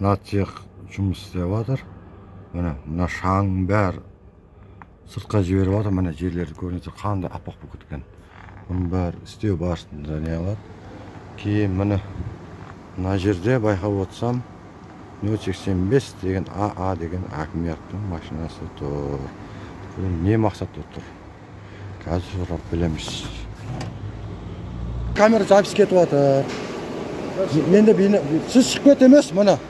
Mына цех жұмыс істеп жатыр. Мына шаңның бәрі сыртқа жіберіп жатыр. Мына жерлерді көрінеді, қандай аппақ болып кеткен. Бұның бәрі істеу барысында не алады. Кейін мына жерде байқап отырсам 085 деген АА деген акиматтың машинасы тұр. Бұл не мақсатта тұр? Қазір сұрап білеміз. Камера запись кетіп жатыр. Менде бейне сіз шығып кет емес, мына.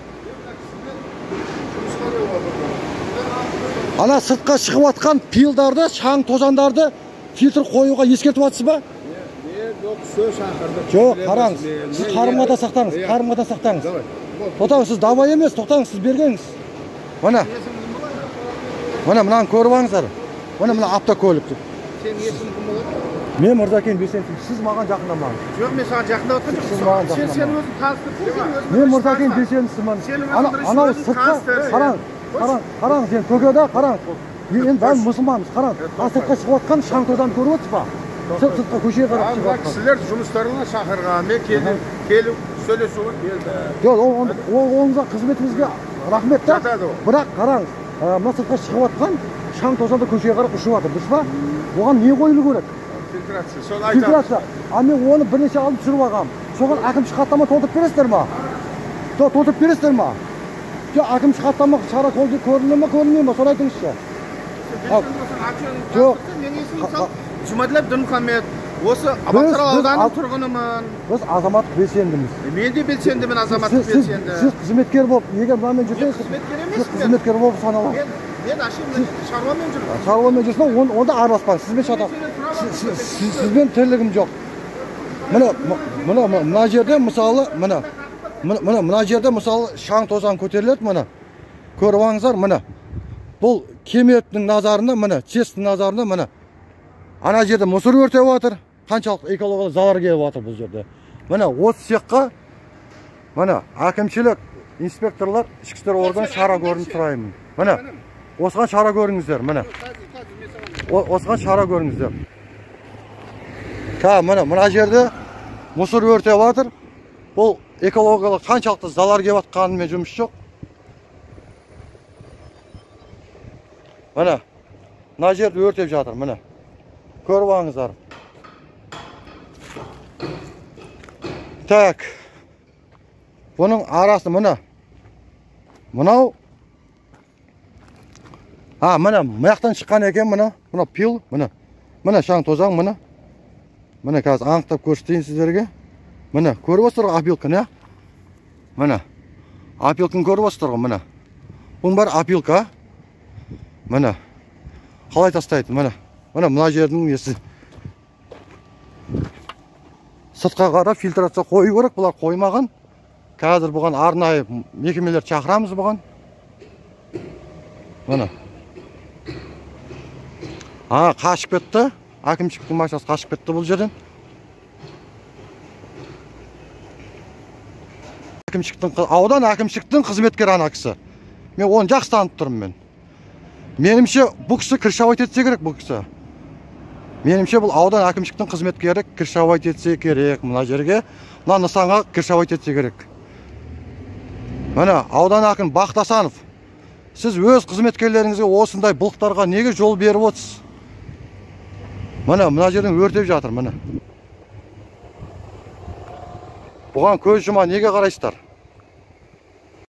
Ана сыртқа шығып жатқан пилдарды, шаң тозандарды фильтр қоюға ескертіп жатсыз ба? Жоқ, қараңыз. Сіз қарымғада сақтаңыз, қарымғада сақтаңыз. Тоқтаңыз, сіз давай емес, тоқтаңыз, сіз бергеніңіз. Мына. Мынаны көріп алыңыздар. Мына автокөлік. Сен есімің кім болады? Мен Мырзакен Белсенов. Сіз маған жақындамаңыз. Жоқ, мен саған жақындап отырған Сіз маған жақындамаңыз. Сен өзің таныстырсың. Мен Мырзакен Белсеновпын. Анау сыртқа қараңыз, сен көкеда қараңыз. Енді бәрі мұсылманбыз, қараңыз. Сыртқа шығып жатқан шаң тозаны көріп отырсыз ба? Сыртқа көшеге қарап шығып жатқан. Кісілер жұмыстарына шақырған, мен келіп сөйлесуге келді. Жоқ, оңызға қызметіңізге рахмет та. Бірақ қараңыз, мына сыртқа шығып жатқан шаң тозаны көшеге қарап ұшып жатыр, дұрыс па? Оған не қойылу керек? Фильтрация, соны айтамын. Фильтрация. Мен оны бірнеше алып түсіріп алғам. Соған әкімшілік хаттама толтырып бересіздер ма? Толтырып бересіздер ма? Жоқ, әкімшілік хаттама шара көрінді ме, көрінбей ме? Соны айтыңызшы. Жоқ. Мен есімім Жұмаділов Дінмұхамед. Осы Абақтарал ауданының тұрғынымын. Біз азаматтық белсендіміз. Мен де белсендімін, азаматтық белсенді. Сіз қызметкер болып, егер мынамен жүрсеңіз, сіз қызметкер болып саналасыз. Мен ашымын, шаруамен жүрмін. Шаруамен жүрсің, онда араласпаңыз. Сізбен шатасыз. Сізбен тірлігім жоқ. Мына жерде мысалы, мына жерде мысалы шаң тозаң көтеріледі, мына. Көріп алыңыздар, мына. Бұл кеметтің назарында, мына, честің назарында, мына. Ана жерде мұсыр өртеп жатыр. Қаншалық экологиялық залар келіп жатыр бұл жерде. Мына осы цехқа, мына әкімшілік инспекторлар, ішкі істер органы шара көрініп сұраймын. Мына. Осыған шара көріңіздер, мына. Осыған шара көріңіздер. Мына жерде мұсыр өртеп жатыр. Бұл экологиялық қаншалықты залар келіп жатқанымен жұмыс жоқ. Мына жерде өртеп жатыр, мына. Көріп алыңыздар. Так. Бұның арасы мына. Мынау маяқтан шыққан екен, мына пил, мына шаң тозаң, мына қазір анықтап көрсетейін сіздерге. Мына көріп отырсыздар ғой опилканы, ә? Мына опилканы көріп отырсыздар ғой, мына. Бұның бәрі опилка. Мына қалай тастайды, мына жердің несі. Сыртқа қарап фильтрация қою керек, бұлар қоймаған. Қазір бұған арнайы мекемелер шақырамыз бұған. Мына. Қашып кетті. Әкімшіліктің машинасы қашып кетті бұл жерден. Аудан әкімшіліктің қызметкері ана кісі. Мен оны жақсы танып тұрмын мен. Менімше бұл кісі кіршавайт етсе керек, бұл кісі. Менімше бұл аудан әкімшіліктің қызметкері кіршавайт етсе керек мына жерге. Мына нысанға кіршавайт етсе керек. Мына аудан әкім Бақтасанов. Сіз өз қызметкерлеріңізге осындай бұлықтарға неге жол беріп отырсыз? Мына жерден өртеп жатыр, мына. Бұған көз жұма неге қарайсыздар?